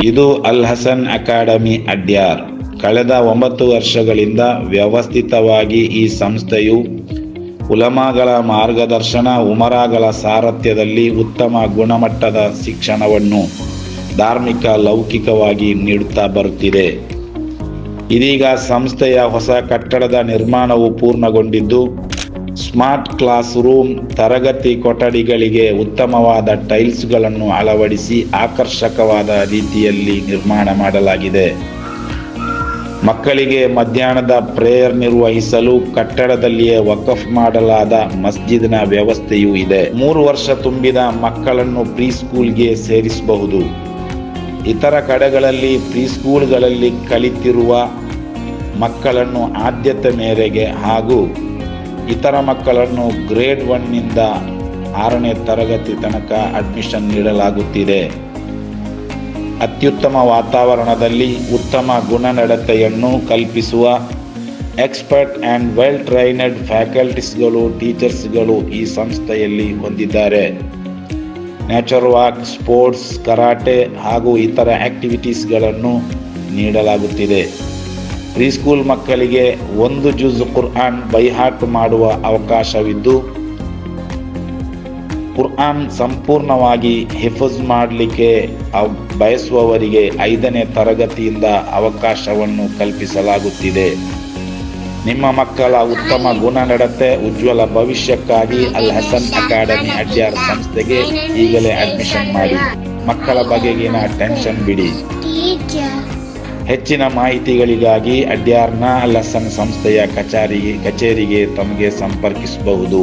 ಇದು ಅಲ್ ಹಸನ್ ಅಕಾಡೆಮಿ ಅಡ್ಯಾರ್. ಕಳೆದ 9 ವರ್ಷಗಳಿಂದ ವ್ಯವಸ್ಥಿತವಾಗಿ ಈ ಸಂಸ್ಥೆಯು ಉಲಮಾಗಳ ಮಾರ್ಗದರ್ಶನ, ಉಮರಾಗಳ ಸಾರಥ್ಯದಲ್ಲಿ ಉತ್ತಮ ಗುಣಮಟ್ಟದ ಶಿಕ್ಷಣವನ್ನು ಧಾರ್ಮಿಕ, ಲೌಕಿಕವಾಗಿ ನೀಡುತ್ತಾ ಬರುತ್ತಿದೆ. ಇದೀಗ ಸಂಸ್ಥೆಯ ಹೊಸ ಕಟ್ಟಡದ ನಿರ್ಮಾಣವು ಪೂರ್ಣಗೊಂಡಿದ್ದು, ಸ್ಮಾರ್ಟ್ ಕ್ಲಾಸ್ ರೂಮ್, ತರಗತಿ ಕೊಠಡಿಗಳಿಗೆ ಉತ್ತಮವಾದ ಟೈಲ್ಸ್ಗಳನ್ನು ಅಳವಡಿಸಿ ಆಕರ್ಷಕವಾದ ರೀತಿಯಲ್ಲಿ ನಿರ್ಮಾಣ ಮಾಡಲಾಗಿದೆ. ಮಕ್ಕಳಿಗೆ ಮಧ್ಯಾಹ್ನದ ಪ್ರೇಯರ್ ನಿರ್ವಹಿಸಲು ಕಟ್ಟಡದಲ್ಲಿಯೇ ವಕಫ್ ಮಾಡಲಾದ ಮಸ್ಜಿದ್ನ ವ್ಯವಸ್ಥೆಯೂ ಇದೆ. 3 ವರ್ಷ ತುಂಬಿದ ಮಕ್ಕಳನ್ನು ಪ್ರೀಸ್ಕೂಲ್ಗೆ ಸೇರಿಸಬಹುದು. ಇತರ ಕಡೆಗಳಲ್ಲಿ ಪ್ರೀಸ್ಕೂಲ್ಗಳಲ್ಲಿ ಕಲಿತಿರುವ ಮಕ್ಕಳನ್ನು ಆದ್ಯತೆ ಮೇರೆಗೆ ಹಾಗೂ ಇತರ ಮಕ್ಕಳನ್ನು ಗ್ರೇಡ್ 1 ನಿಂದ 6ನೇ ತರಗತಿ ತನಕ ಅಡ್ಮಿಷನ್ ನೀಡಲಾಗುತ್ತಿದೆ. ಅತ್ಯುತ್ತಮ ವಾತಾವರಣದಲ್ಲಿ ಉತ್ತಮ ಗುಣನಡತೆಯನ್ನು ಕಲ್ಪಿಸುವ ಎಕ್ಸ್ಪರ್ಟ್ ಆ್ಯಂಡ್ ವೆಲ್ ಟ್ರೈನಡ್ ಫ್ಯಾಕಲ್ಟೀಸ್ಗಳು, ಟೀಚರ್ಸ್ಗಳು ಈ ಸಂಸ್ಥೆಯಲ್ಲಿ ಹೊಂದಿದ್ದಾರೆ. ನೇಚರ್ ವಾಕ್, ಸ್ಪೋರ್ಟ್ಸ್, ಕರಾಟೆ ಹಾಗೂ ಇತರ ಆಕ್ಟಿವಿಟೀಸ್ಗಳನ್ನು ನೀಡಲಾಗುತ್ತಿದೆ. ಪ್ರೀಸ್ಕೂಲ್ ಮಕ್ಕಳಿಗೆ 1 ಜುಜ್ ಕುರ್ಆನ್ ಬೈಹಾಟ್ ಮಾಡುವ ಅವಕಾಶವಿದ್ದು, ಕುರ್ಆನ್ ಸಂಪೂರ್ಣವಾಗಿ ಹಿಫ್ಜ್ ಮಾಡಲಿಕ್ಕೆ ಬಯಸುವವರಿಗೆ 5ನೇ ತರಗತಿಯಿಂದ ಅವಕಾಶವನ್ನು ಕಲ್ಪಿಸಲಾಗುತ್ತಿದೆ. ನಿಮ್ಮ ಮಕ್ಕಳ ಉತ್ತಮ ಗುಣನಡತೆ, ಉಜ್ವಲ ಭವಿಷ್ಯಕ್ಕಾಗಿ ಅಲ್ ಹಸನ್ ಅಕಾಡೆಮಿ ಅಡ್ಯಾರ್ ಸಂಸ್ಥೆಗೆ ಈಗಲೇ ಅಡ್ಮಿಷನ್ ಮಾಡಿ. ಮಕ್ಕಳ ಬಗೆಗಿನ ಟೆನ್ಷನ್ ಬಿಡಿ. ಹೆಚ್ಚಿನ ಮಾಹಿತಿಗಳಿಗಾಗಿ ಅಡ್ಯಾರ್ನ ಅಲ್ ಹಸನ್ ಸಂಸ್ಥೆಯ ಕಚೇರಿಗೆ ತಮಗೆ ಸಂಪರ್ಕಿಸಬಹುದು.